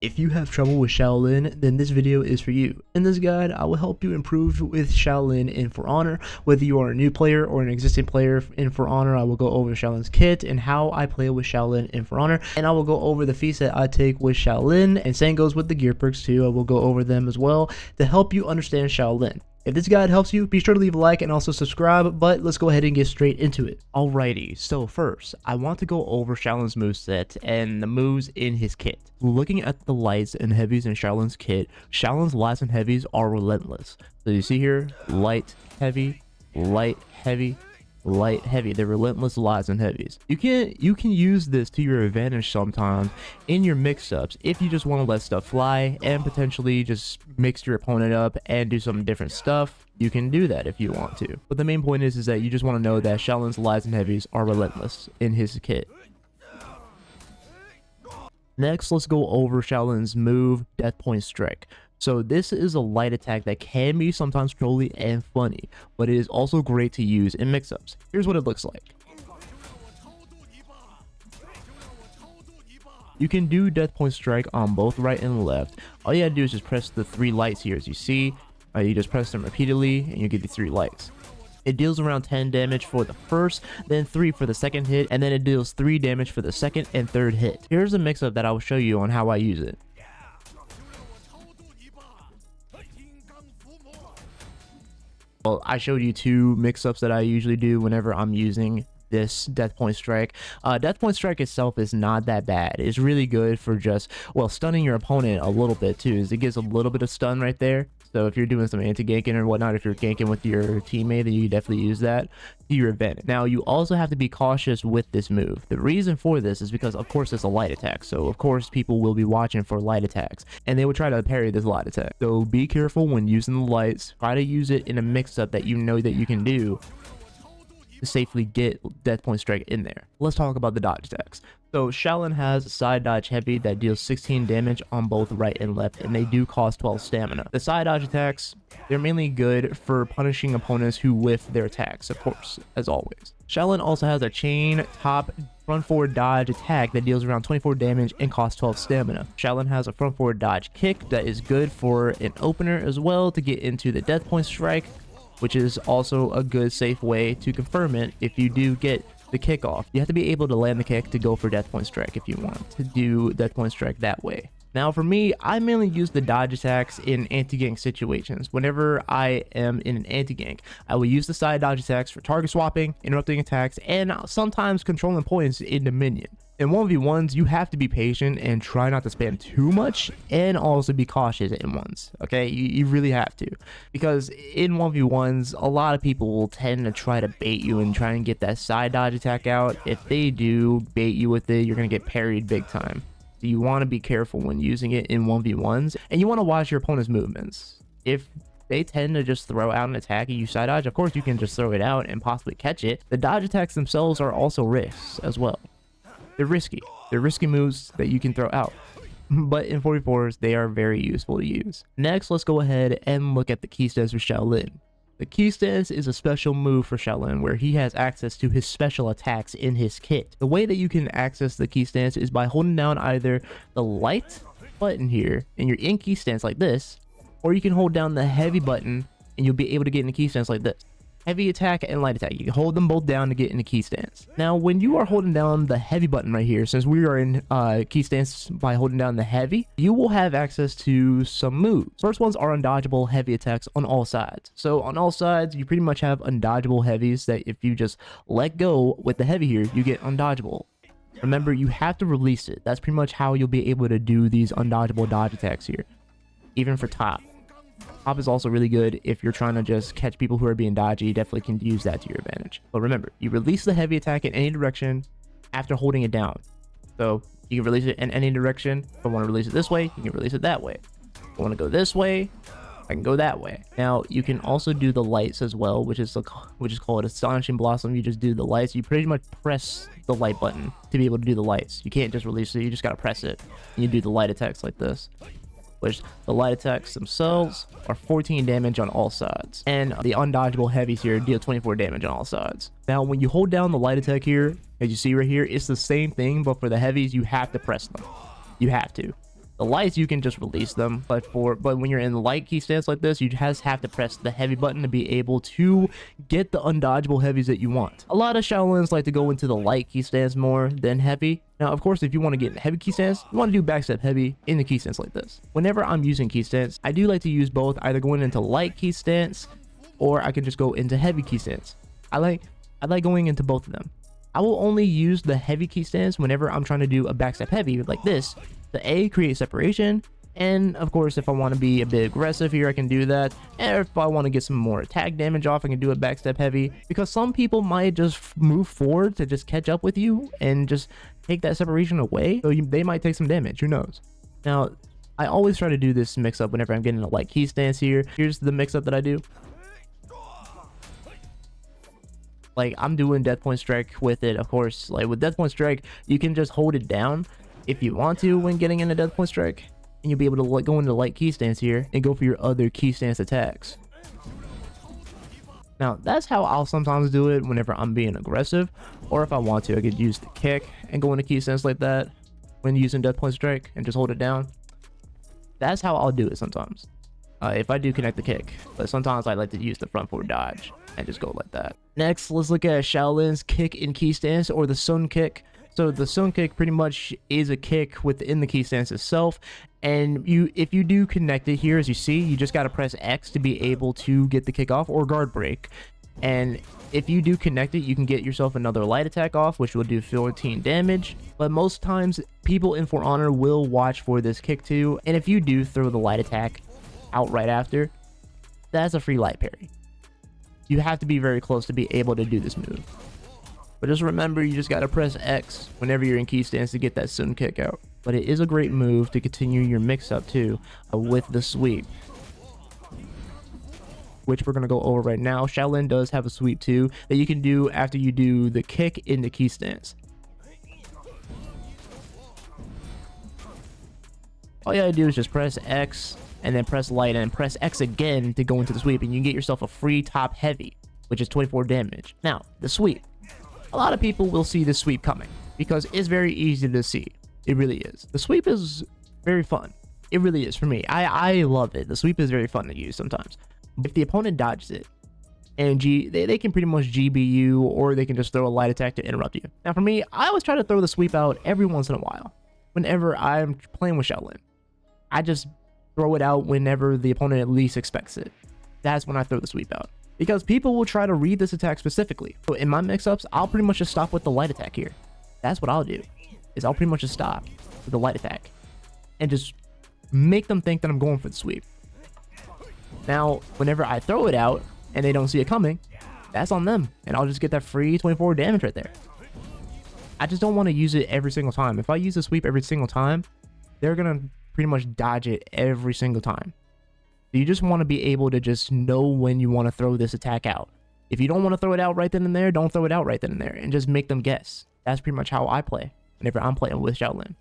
If you have trouble with Shaolin, then this video is for you. In this guide, I will help you improve with Shaolin in For Honor. Whether you are a new player or an existing player in For Honor, I will go over Shaolin's kit and how I play with Shaolin in For Honor. And I will go over the feats that I take with Shaolin, and same goes with the Gearperks too. I will go over them as well to help you understand Shaolin. If this guide helps you, be sure to leave a like and also subscribe, but let's go ahead and get straight into it. Alrighty, so first, I want to go over Shaolin's moveset and the moves in his kit. Looking at the lights and heavies in Shaolin's kit, Shaolin's lights and heavies are relentless. So you see here, light, heavy, light, heavy, light, heavy. They're relentless lights and heavies. You can use this to your advantage sometimes in your mix-ups if you just want to let stuff fly and potentially just mix your opponent up and do some different stuff. You can do that if you want to. But the main point is that you just want to know that Shaolin's lights and heavies are relentless in his kit. Next, let's go over Shaolin's move, Death Point Strike. So this is a light attack that can be sometimes trolly and funny, but it is also great to use in mix-ups. Here's what it looks like. You can do Death Point Strike on both right and left. All you gotta do is just press the three lights here. As you see, you just press them repeatedly and you get the three lights. It deals around 10 damage for the first, then 3 for the second hit, and then it deals 3 damage for the second and third hit. Here's a mix-up that I will show you on how I use it. Well, I showed you two mix-ups that I usually do whenever I'm using this Death Point Strike. Death Point Strike itself is not that bad. It's really good for just, well, stunning your opponent a little bit too. It gives a little bit of stun right there. So if you're doing some anti-ganking or whatnot, if you're ganking with your teammate, then you can definitely use that to your advantage. Now, you also have to be cautious with this move. The reason for this is because, of course, it's a light attack. So, of course, people will be watching for light attacks, and they will try to parry this light attack. So be careful when using the lights. Try to use it in a mix-up that you know that you can do to safely get Death Point Strike in there. Let's talk about the dodge attacks. So Shaolin has a side dodge heavy that deals 16 damage on both right and left, and they do cost 12 stamina. The side dodge attacks, they're mainly good for punishing opponents who whiff their attacks, of course, as always. Shaolin also has a chain top front forward dodge attack that deals around 24 damage and costs 12 stamina. Shaolin has a front forward dodge kick that is good for an opener as well to get into the Death Point Strike, which is also a good safe way to confirm it if you do get the kickoff. You have to be able to land the kick to go for Death Point Strike if you want to do Death Point Strike that way. Now for me, I mainly use the dodge attacks in anti-gank situations. Whenever I am in an anti-gank, I will use the side dodge attacks for target swapping, interrupting attacks, and sometimes controlling points in the minion. In 1v1s, you have to be patient and try not to spam too much, and also be cautious in ones, okay? You really have to. Because in 1v1s, a lot of people will tend to try to bait you and try and get that side dodge attack out. If they do bait you with it, you're going to get parried big time. So you want to be careful when using it in 1v1s, and you want to watch your opponent's movements. If they tend to just throw out an attack and you side dodge, of course you can just throw it out and possibly catch it. The dodge attacks themselves are also risks as well. They're risky. They're risky moves that you can throw out. But in 44s, they are very useful to use. Next, let's go ahead and look at the key stance for Shaolin. The key stance is a special move for Shaolin where he has access to his special attacks in his kit. The way that you can access the key stance is by holding down either the light button here in your in key stance like this, or you can hold down the heavy button and you'll be able to get in a key stance like this. Heavy attack and light attack. You can hold them both down to get in a key stance. Now, when you are holding down the heavy button right here, since we are in key stance by holding down the heavy, you will have access to some moves. First ones are undodgeable heavy attacks on all sides. So on all sides, you pretty much have undodgeable heavies that if you just let go with the heavy here, you get undodgeable. Remember, you have to release it. That's pretty much how you'll be able to do these undodgeable dodge attacks here. Even for top. Top is also really good if you're trying to just catch people who are being dodgy. You definitely can use that to your advantage. But remember, you release the heavy attack in any direction after holding it down. So you can release it in any direction. If I want to release it this way, you can release it that way. If I want to go this way, I can go that way. Now you can also do the lights as well, which is called Astonishing Blossom. You just do the lights. You pretty much press the light button to be able to do the lights. You can't just release it. You just got to press it. And you do the light attacks like this, which the light attacks themselves are 14 damage on all sides. And the undodgeable heavies here deal 24 damage on all sides. Now, when you hold down the light attack here, as you see right here, it's the same thing, but for the heavies, you have to press them. You have to. The lights, you can just release them, but when you're in the light key stance like this, you just have to press the heavy button to be able to get the undodgeable heavies that you want. A lot of Shaolins like to go into the light key stance more than heavy. Now, of course, if you want to get in heavy key stance, you want to do backstep heavy in the key stance like this. Whenever I'm using key stance, I do like to use both, either going into light key stance, or I can just go into heavy key stance. I like going into both of them. I will only use the heavy key stance whenever I'm trying to do a backstep heavy like this. The A creates separation, and of course if I want to be a bit aggressive here, I can do that. And if I want to get some more attack damage off, I can do a backstep heavy, because some people might just move forward to just catch up with you and just take that separation away, so they might take some damage, who knows. Now, I always try to do this mix up whenever I'm getting a light key stance here. Here's the mix up that I do. Like, I'm doing death point strike with it, of course. Like with death point strike, you can just hold it down if you want to when getting into death point strike, and you'll be able to go into light key stance here and go for your other key stance attacks. Now, that's how I'll sometimes do it whenever I'm being aggressive, or if I want to, I could use the kick and go into key stance like that when using death point strike and just hold it down. That's how I'll do it sometimes, if I do connect the kick, but sometimes I like to use the front forward dodge and just go like that. Next, let's look at Shaolin's kick in key stance, or the sun kick. So the sun kick pretty much is a kick within the key stance itself, and if you do connect it here, as you see, you just got to press X to be able to get the kick off, or guard break. And if you do connect it, you can get yourself another light attack off, which will do 14 damage. But most times, people in For Honor will watch for this kick too, and if you do throw the light attack out right after, that's a free light parry. You have to be very close to be able to do this move. But just remember, you just got to press X whenever you're in key stance to get that sun kick out. But it is a great move to continue your mix up too, with the sweep, which we're going to go over right now. Shaolin does have a sweep too that you can do after you do the kick in the key stance. All you gotta do is just press X and then press light and press X again to go into the sweep, and you can get yourself a free top heavy, which is 24 damage. Now, the sweep. A lot of people will see the sweep coming because it's very easy to see. It really is. The sweep is very fun. It really is for me. I love it. The sweep is very fun to use sometimes. If the opponent dodges it, and they can pretty much GB you, or they can just throw a light attack to interrupt you. Now for me, I always try to throw the sweep out every once in a while. Whenever I'm playing with Shaolin, I just throw it out whenever the opponent at least expects it. That's when I throw the sweep out, because people will try to read this attack specifically. So in my mix-ups, I'll pretty much just stop with the light attack here. That's what I'll do, is I'll pretty much just stop with the light attack and just make them think that I'm going for the sweep. Now, whenever I throw it out and they don't see it coming, that's on them, and I'll just get that free 24 damage right there. I just don't want to use it every single time. If I use the sweep every single time, they're gonna pretty much dodge it every single time. So you just want to be able to just know when you want to throw this attack out. If you don't want to throw it out right then and there, don't throw it out right then and there, and just make them guess. That's pretty much how I play whenever I'm playing with Shaolin.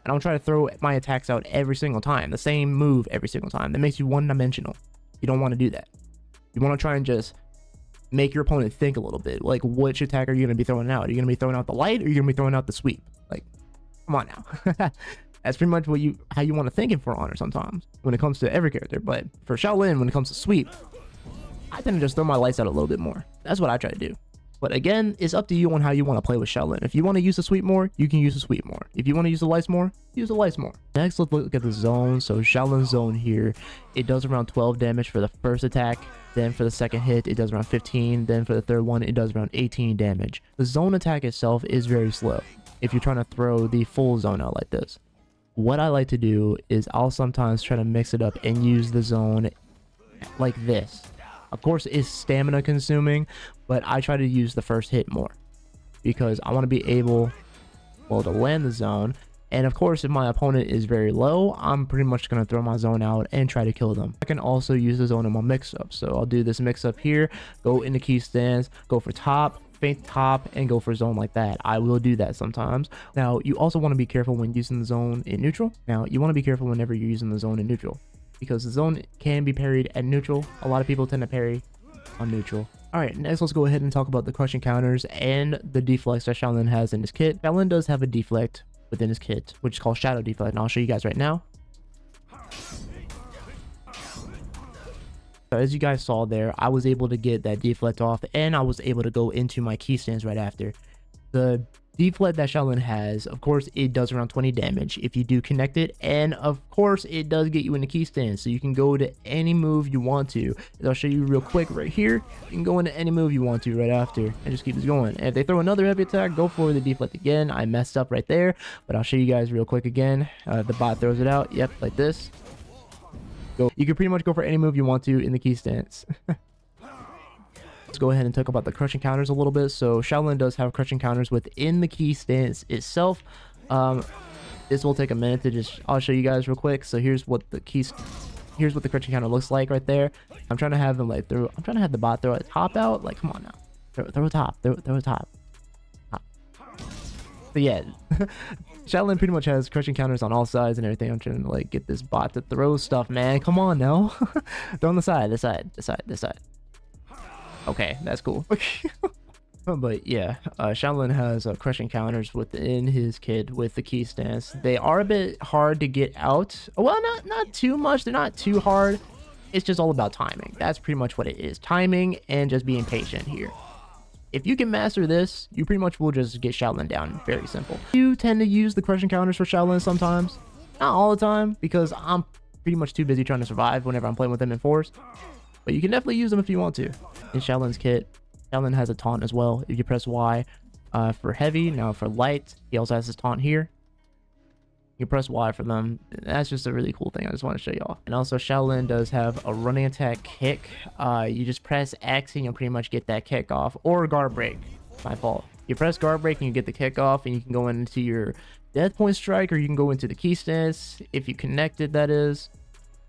I don't try to throw my attacks out every single time, the same move every single time. That makes you one-dimensional. You don't want to do that. You want to try and just make your opponent think a little bit. Like, which attack are you going to be throwing out? Are you going to be throwing out the light, or are you going to be throwing out the sweep? Like, come on now. That's pretty much how you want to think in For Honor sometimes when it comes to every character. But for Shaolin, when it comes to sweep, I tend to just throw my lights out a little bit more. That's what I try to do. But again, it's up to you on how you want to play with Shaolin. If you want to use the sweep more, you can use the sweep more. If you want to use the lights more, use the lights more. Next, let's look at the zone. So Shaolin's zone here, it does around 12 damage for the first attack. Then for the second hit, it does around 15. Then for the third one, it does around 18 damage. The zone attack itself is very slow if you're trying to throw the full zone out like this. What I like to do is I'll sometimes try to mix it up and use the zone like this. Of course, it's stamina consuming, but I try to use the first hit more because I want to be able, well, to land the zone. And of course, if my opponent is very low, I'm pretty much going to throw my zone out and try to kill them. I can also use the zone in my mix-up. So I'll do this mix-up here, go into key stance, go for top, feint top, and go for zone like that. I will do that sometimes. Now, you also want to be careful when using the zone in neutral. Now, you want to be careful whenever you're using the zone in neutral, because the zone can be parried at neutral. A lot of people tend to parry on neutral. Alright, next let's go ahead and talk about the crushing counters and the deflects that Shaolin has in his kit. Shaolin does have a deflect within his kit, which is called Shadow Deflect, and I'll show you guys right now. So as you guys saw there, I was able to get that deflect off, and I was able to go into my key stance right after. The deflect that Shaolin has, of course, it does around 20 damage if you do connect it, and of course it does get you into key stance, so you can go to any move you want to. I'll show you real quick right here. You can go into any move you want to right after and just keep this going. And if they throw another heavy attack, go for the deflect again. I messed up right there, but I'll show you guys real quick again. The bot throws it out, yep, like this. You can pretty much go for any move you want to in the key stance. Let's go ahead and talk about the crushing counters a little bit. So Shaolin does have crushing counters within the key stance itself. This will take a minute to just, I'll show you guys real quick. So here's what the crushing counter looks like right there. I'm trying to have them like I'm trying to have the bot throw a top out. Like, come on now, throw a top, throw a top. But yeah, Shaolin pretty much has crushing counters on all sides and everything. I'm trying to like get this bot to throw stuff, man. Come on now. Throw on the side, this side, this side, this side. Okay, that's cool. But yeah, Shaolin has crushing counters within his kit with the key stance. They are a bit hard to get out. Well, not too much. They're not too hard. It's just all about timing. That's pretty much what it is. Timing and just being patient here. If you can master this, you pretty much will just get Shaolin down. Very simple. You tend to use the crushing counters for Shaolin sometimes. Not all the time, because I'm pretty much too busy trying to survive whenever I'm playing with him in force. But you can definitely use them if you want to. In Shaolin's kit, Shaolin has a taunt as well. If you press Y for heavy, now for light, he also has his taunt here. You press Y for them. That's just a really cool thing I just want to show y'all. And also Shaolin does have a running attack kick. You just press X and you'll pretty much get that kick off, or guard break. My fault. You press guard break and you get the kick off, and you can go into your death point strike, or you can go into the key stance if you connect it, that is.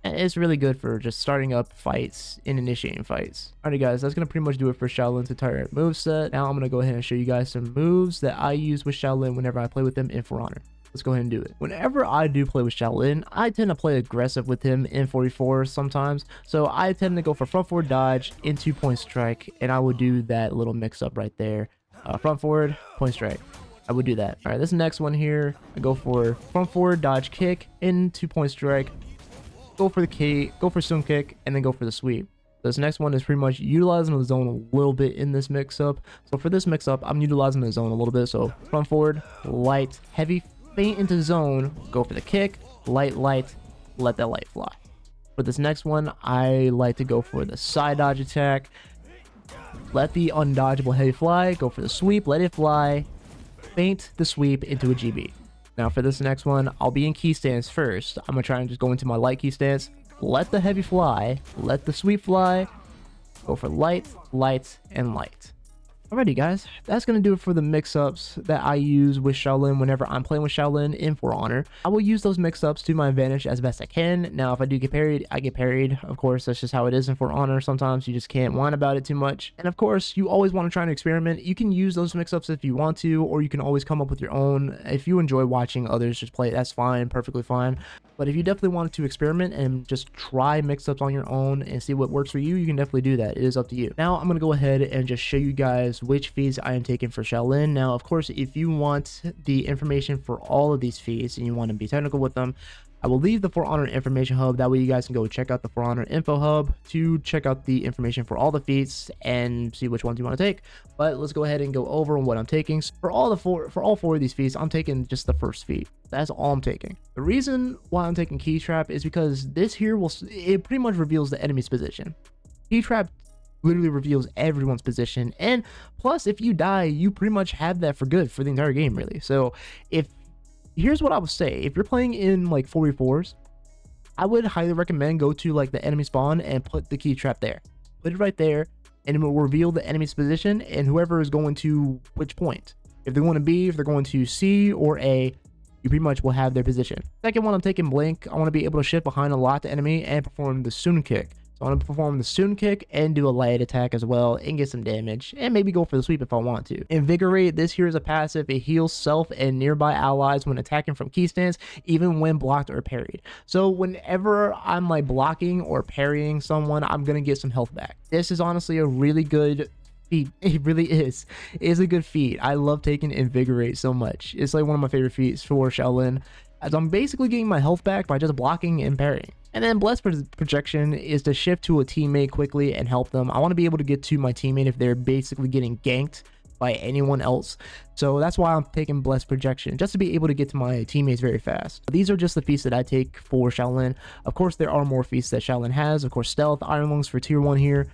And it's really good for just starting up fights and initiating fights. Alrighty guys, that's gonna pretty much do it for Shaolin's entire moveset. Now I'm gonna go ahead and show you guys some moves that I use with Shaolin whenever I play with him in For Honor. Let's go ahead and do it. Whenever I do play with Shaolin, I tend to play aggressive with him in 44 sometimes. So I tend to go for front forward dodge into point strike, and I would do that little mix up right there. Front forward, point strike. I would do that. All right, this next one here, I go for front forward dodge kick into point strike, go for the key, go for stone kick, and then go for the sweep. This next one is pretty much utilizing the zone a little bit in this mix up. So for this mix up, I'm utilizing the zone a little bit. So front forward, light, heavy, feint into zone, go for the kick, light, let that light fly. For this next one, I like to go for the side dodge attack, let the undodgeable heavy fly, go for the sweep, let it fly, feint the sweep into a GB. Now for this next one, I'll be in key stance first. I'm gonna try and just go into my light key stance, let the heavy fly, let the sweep fly, go for light, and light. Alrighty guys, that's going to do it for the mix-ups that I use with Shaolin whenever I'm playing with Shaolin in For Honor. I will use those mix-ups to my advantage as best I can. Now if I do get parried, I get parried. Of course, that's just how it is in For Honor. Sometimes you just can't whine about it too much. And of course, you always want to try and experiment. You can use those mix-ups if you want to, or you can always come up with your own. If you enjoy watching others just play, that's fine, perfectly fine. But if you definitely wanted to experiment and just try mix-ups on your own and see what works for you, you can definitely do that. It is up to you. Now I'm going to go ahead and just show you guys which feats I am taking for Shaolin. Now, of course, if you want the information for all of these feats and you want to be technical with them, I will leave the For Honor information hub. That way you guys can go check out the For Honor info hub to check out the information for all the feats and see which ones you want to take. But let's go ahead and go over what I'm taking. For all four of these feats, I'm taking just the first feat. That's all I'm taking. The reason why I'm taking Key Trap is because this here it pretty much reveals the enemy's position. Key Trap literally reveals everyone's position, and plus if you die, you pretty much have that for good for the entire game, really. So here's what I would say: if you're playing in like 4v4s, I would highly recommend go to like the enemy spawn and put the key trap there. Put it right there, and it will reveal the enemy's position and whoever is going to which point. If they're going to B, if they're going to C or A, you pretty much will have their position. Second one, I'm taking Blink. I want to be able to shift behind a locked enemy and perform the Soon Kick. So I want to perform the Soon Kick and do a light attack as well and get some damage, and maybe go for the sweep if I want to. Invigorate, this here is a passive. It heals self and nearby allies when attacking from key stance, even when blocked or parried. So whenever I'm like blocking or parrying someone, I'm going to get some health back. This is honestly a really good feat. It really is. It is a good feat. I love taking Invigorate so much. It's like one of my favorite feats for Shaolin, as I'm basically getting my health back by just blocking and parrying. And then blessed projection is to shift to a teammate quickly and help them. I want to be able to get to my teammate if they're basically getting ganked by anyone else. So that's why I'm taking blessed projection, just to be able to get to my teammates very fast. These are just the feats that I take for Shaolin. Of course, there are more feats that Shaolin has. Of course, stealth, iron lungs for tier 1 here.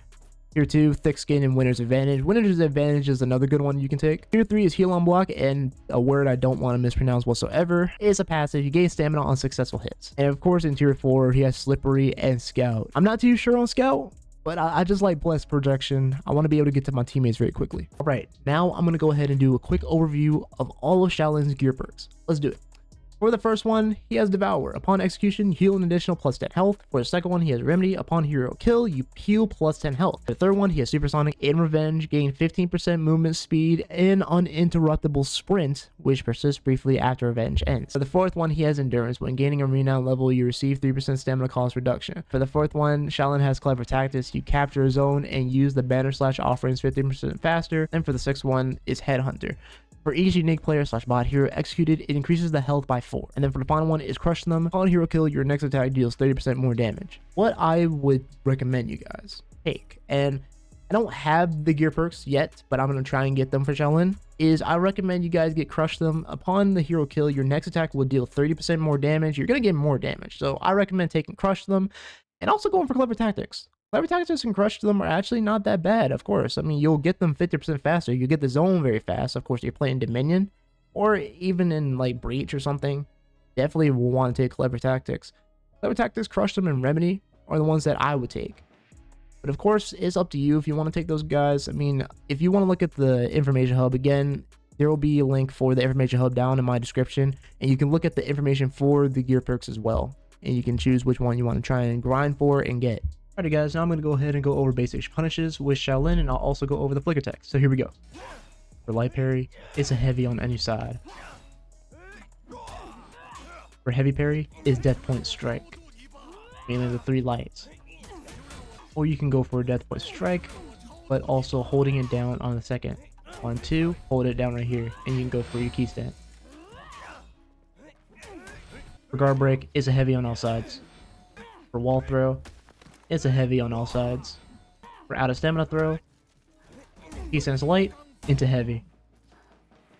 Tier 2, thick skin, and winner's advantage. Winner's advantage is another good one you can take. Tier 3 is heal on block, and a word I don't want to mispronounce whatsoever is a passive. You gain stamina on successful hits. And of course, in tier 4, he has slippery and scout. I'm not too sure on scout, but I just like blessed projection. I want to be able to get to my teammates very quickly. All right, now I'm going to go ahead and do a quick overview of all of Shaolin's gear perks. Let's do it. For the first one, he has Devour. Upon execution, heal an additional plus 10 health. For the second one, he has Remedy. Upon hero kill, you heal plus 10 health. For the third one, he has Supersonic. In Revenge, gain 15% movement speed and uninterruptible sprint, which persists briefly after Revenge ends. For the fourth one, he has Endurance. When gaining a renown level, you receive 3% stamina cost reduction. For the fourth one, Shaolin has Clever Tactics. You capture a zone and use the banner slash offerings 15% faster. And for the sixth one is Headhunter. For each unique player slash bot hero executed, it increases the health by 4. And then for the final one is Crush Them. Upon hero kill, your next attack deals 30% more damage. What I would recommend you guys take, and I don't have the gear perks yet, but I'm going to try and get them for Shaolin, is I recommend you guys get Crush Them. Upon the hero kill, your next attack will deal 30% more damage. You're going to get more damage. So I recommend taking Crush Them and also going for Clever Tactics. Clever Tactics and Crush Them are actually not that bad, of course. I mean, you'll get them 50% faster. You get the zone very fast. Of course, you're playing Dominion or even in like Breach or something. Definitely will want to take Clever Tactics. Clever Tactics, Crush Them, and Remedy are the ones that I would take. But of course, it's up to you if you want to take those guys. I mean, if you want to look at the information hub, again, there will be a link for the information hub down in my description. And you can look at the information for the gear perks as well. And you can choose which one you want to try and grind for and get. Alrighty guys, now I'm going to go ahead and go over basic punishes with Shaolin, and I'll also go over the flicker tech. So here we go. For light parry, it's a heavy on any side. For heavy parry, is death point strike. Mainly the 3 lights. Or you can go for a death point strike, but also holding it down on the second. 1, 2, hold it down right here, and you can go for your key stand. For guard break, it's a heavy on all sides. For wall throw, it's a heavy on all sides. For out of stamina throw, key stands light into heavy.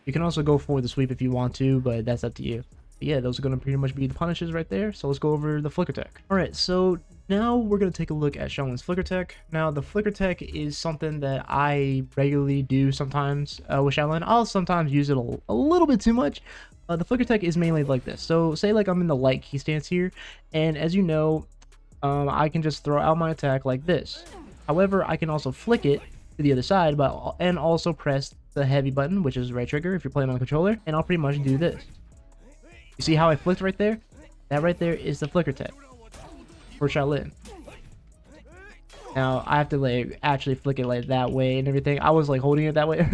You can also go for the sweep if you want to, but that's up to you. But yeah, those are going to pretty much be the punishes right there. So let's go over the flicker tech. Alright, so now we're going to take a look at Shaolin's flicker tech. Now the flicker tech is something that I regularly do sometimes with Shaolin. I'll sometimes use it a little bit too much. The flicker tech is mainly like this. So say like I'm in the light key stance here, and as you know, I can just throw out my attack like this. However, I can also flick it to the other side, and also press the heavy button, which is the right trigger if you're playing on the controller, and I'll pretty much do this. You see how I flicked right there? That right there is the flicker tech for Shaolin. Now I have to like actually flick it like that way and everything. I was like holding it that way,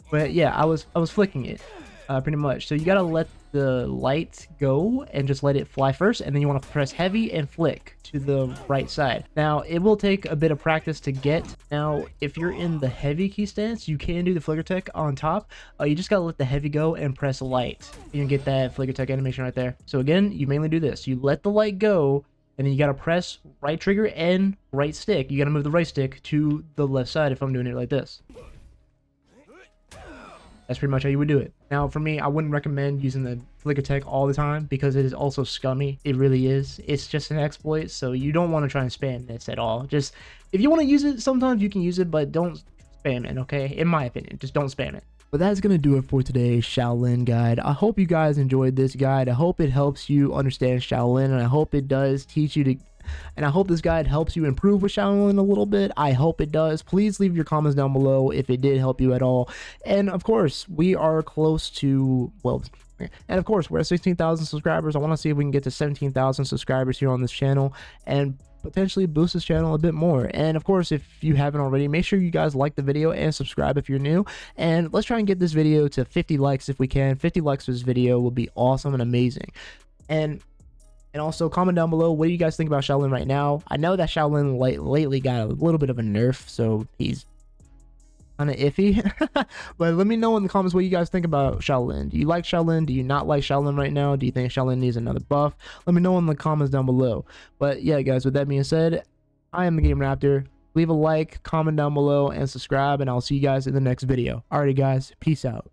but yeah, I was flicking it pretty much. So you gotta let the light go and just let it fly first, and then you want to press heavy and flick to the right side. Now it will take a bit of practice to get. Now if you're in the heavy key stance, you can do the flicker tech on top. You just gotta let the heavy go and press light. You can get that flicker tech animation right there. So again, you mainly do this. You let the light go, and then you gotta press right trigger and right stick. You gotta move the right stick to the left side if I'm doing it like this. That's pretty much how you would do it. Now, for me, I wouldn't recommend using the flicker tech all the time because it is also scummy. It really is. It's just an exploit, so you don't want to try and spam this at all. Just, if you want to use it, sometimes you can use it, but don't spam it, okay? In my opinion, just don't spam it. But that's going to do it for today's Shaolin guide. I hope you guys enjoyed this guide. I hope it helps you understand Shaolin, and I hope it does teach you to... And I hope this guide helps you improve with Shaolin a little bit. I hope it does. Please leave your comments down below if it did help you at all. And of course, we are close to, well, and of course, we're at 16,000 subscribers. I want to see if we can get to 17,000 subscribers here on this channel and potentially boost this channel a bit more. And of course, if you haven't already, make sure you guys like the video and subscribe if you're new. And let's try and get this video to 50 likes if we can. 50 likes for this video will be awesome and amazing. And also comment down below, what do you guys think about Shaolin right now? I know that Shaolin lately got a little bit of a nerf, so he's kind of iffy. But let me know in the comments what you guys think about Shaolin. Do you like Shaolin? Do you not like Shaolin right now? Do you think Shaolin needs another buff? Let me know in the comments down below. But yeah, guys, with that being said, I am the TheGamingRaptor. Leave a like, comment down below, and subscribe, and I'll see you guys in the next video. Alrighty, guys, peace out.